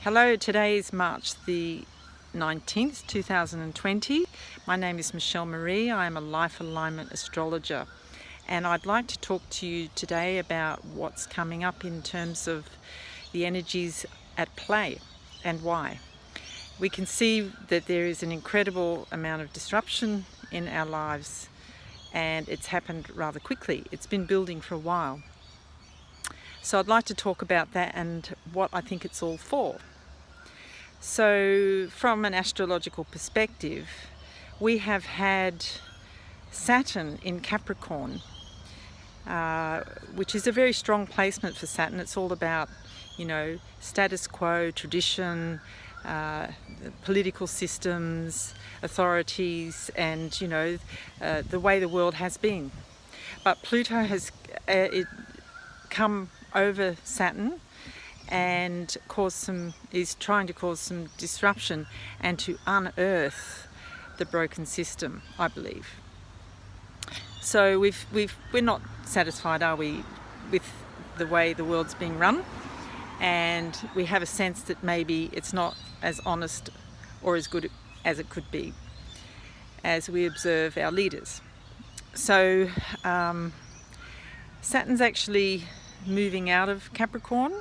Hello, today is March the 19th, 2020. My name is Michelle Marie. I am a life alignment astrologer, and I'd like to talk to you today about what's coming up in terms of the energies at play and why. We can see that there is an incredible amount of disruption in our lives, and it's happened rather quickly. It's been building for a while. So I'd like to talk about that and what I think it's all for. So from an astrological perspective, we have had Saturn in Capricorn, which is a very strong placement for Saturn. It's all about, status quo, tradition, political systems, authorities, and, the way the world has been. But Pluto has come over Saturn and is trying to cause some disruption and to unearth the broken system, I believe. So we're not satisfied, are we, with the way the world's being run, and we have a sense that maybe it's not as honest or as good as it could be as we observe our leaders. So Saturn's actually moving out of Capricorn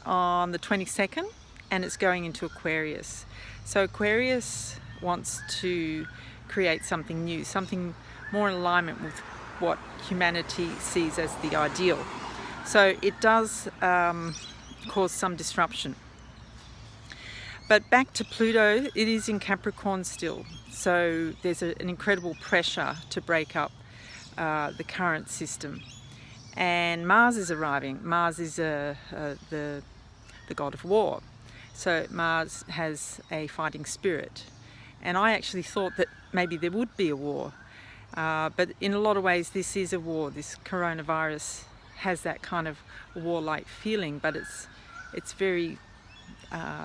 on the 22nd, and it's going into Aquarius. So Aquarius wants to create something new, something more in alignment with what humanity sees as the ideal. So it does cause some disruption. But back to Pluto, it is in Capricorn still. So there's an incredible pressure to break up the current system. And Mars is arriving. Mars is the god of war. So Mars has a fighting spirit. And I actually thought that maybe there would be a war. But in a lot of ways, this is a war. This coronavirus has that kind of warlike feeling, but it's very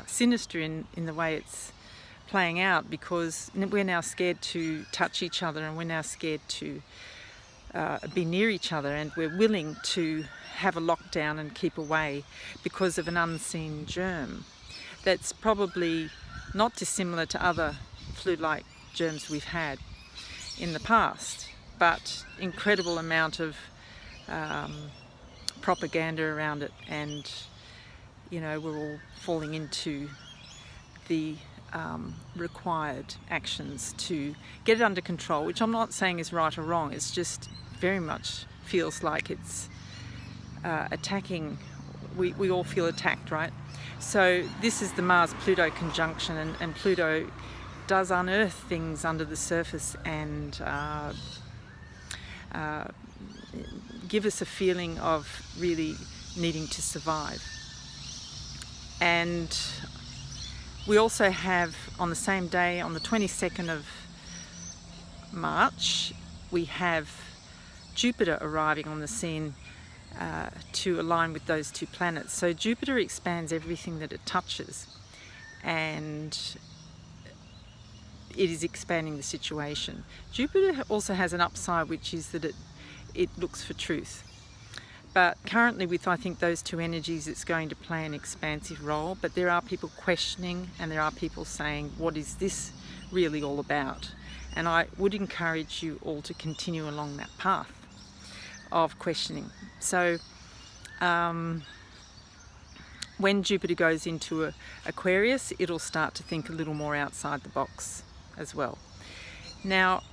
sinister in the way it's playing out, because we're now scared to touch each other, and we're now scared to be near each other, and we're willing to have a lockdown and keep away because of an unseen germ that's probably not dissimilar to other flu-like germs we've had in the past, but incredible amount of propaganda around it, and we're all falling into the required actions to get it under control, which I'm not saying is right or wrong. It's just very much feels like it's attacking. We all feel attacked, right? So this is the Mars-Pluto conjunction, and Pluto does unearth things under the surface and give us a feeling of really needing to survive. And we also have, on the same day, on the 22nd of March, we have Jupiter arriving on the scene to align with those two planets. So Jupiter expands everything that it touches, and it is expanding the situation. Jupiter also has an upside, which is that it looks for truth. But currently, with I think those two energies, it's going to play an expansive role. But there are people questioning, and there are people saying, what is this really all about? And I would encourage you all to continue along that path of questioning. So when Jupiter goes into Aquarius, it'll start to think a little more outside the box as well. Now,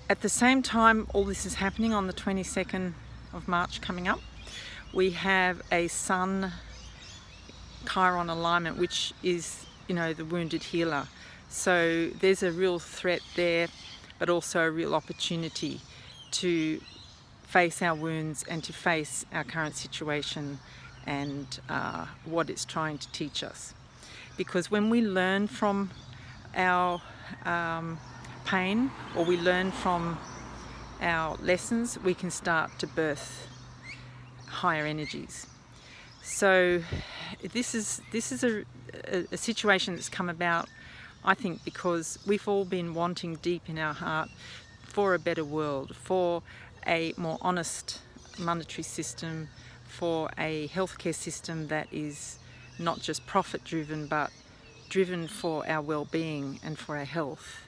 at the same time all this is happening, on the 22nd of March coming up, we have a Sun Chiron alignment, which is, the wounded healer. So there's a real threat there, but also a real opportunity to face our wounds and to face our current situation and what it's trying to teach us. Because when we learn from our pain, or we learn from our lessons, we can start to birth higher energies. So this is a situation that's come about, I think, because we've all been wanting deep in our heart for a better world, for a more honest monetary system, for a healthcare system that is not just profit driven, but driven for our well-being and for our health.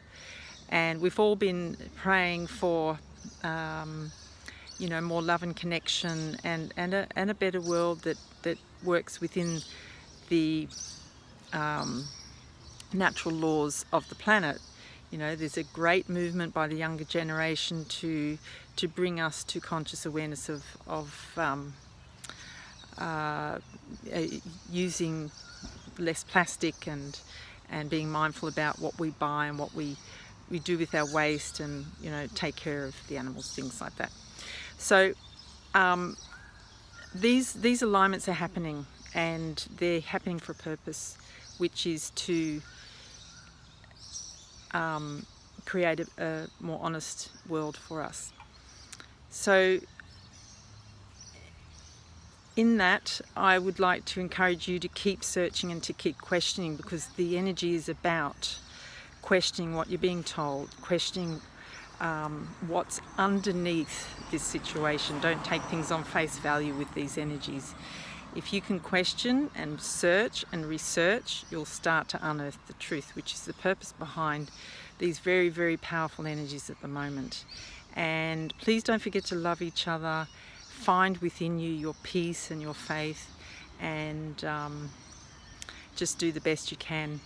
And we've all been praying for more love and connection, and a better world that works within the natural laws of the planet. There's a great movement by the younger generation to bring us to conscious awareness of using less plastic and being mindful about what we buy and what we do with our waste, and take care of the animals, things like that. So these alignments are happening, and they're happening for a purpose, which is to create a more honest world for us. So in that, I would like to encourage you to keep searching and to keep questioning, because the energy is about questioning what you're being told, questioning what's underneath this situation. Don't take things on face value with these energies. If you can question and search and research, you'll start to unearth the truth, which is the purpose behind these very, very powerful energies at the moment. And please don't forget to love each other. Find within you your peace and your faith, and just do the best you can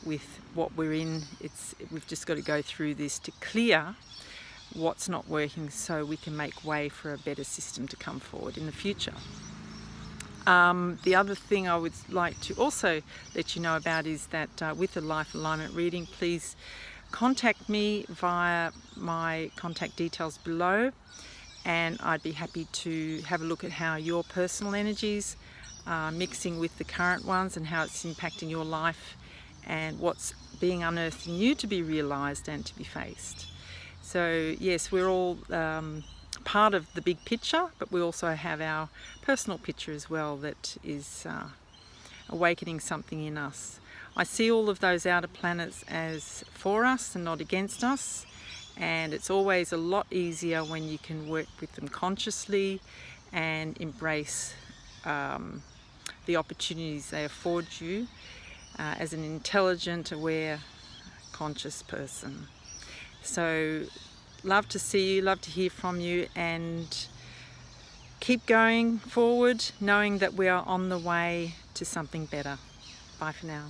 with what we're in. We've just got to go through this to clear what's not working, so we can make way for a better system to come forward in the future. The other thing I would like to also let you know about is that with the life alignment reading, please contact me via my contact details below, and I'd be happy to have a look at how your personal energies are mixing with the current ones, and how it's impacting your life, and what's being unearthed in you to be realised and to be faced. So yes, we're all part of the big picture, but we also have our personal picture as well that is awakening something in us. I see all of those outer planets as for us and not against us, and it's always a lot easier when you can work with them consciously and embrace the opportunities they afford you as an intelligent, aware, conscious person. So love to see you, love to hear from you, and keep going forward knowing that we are on the way to something better. Bye for now.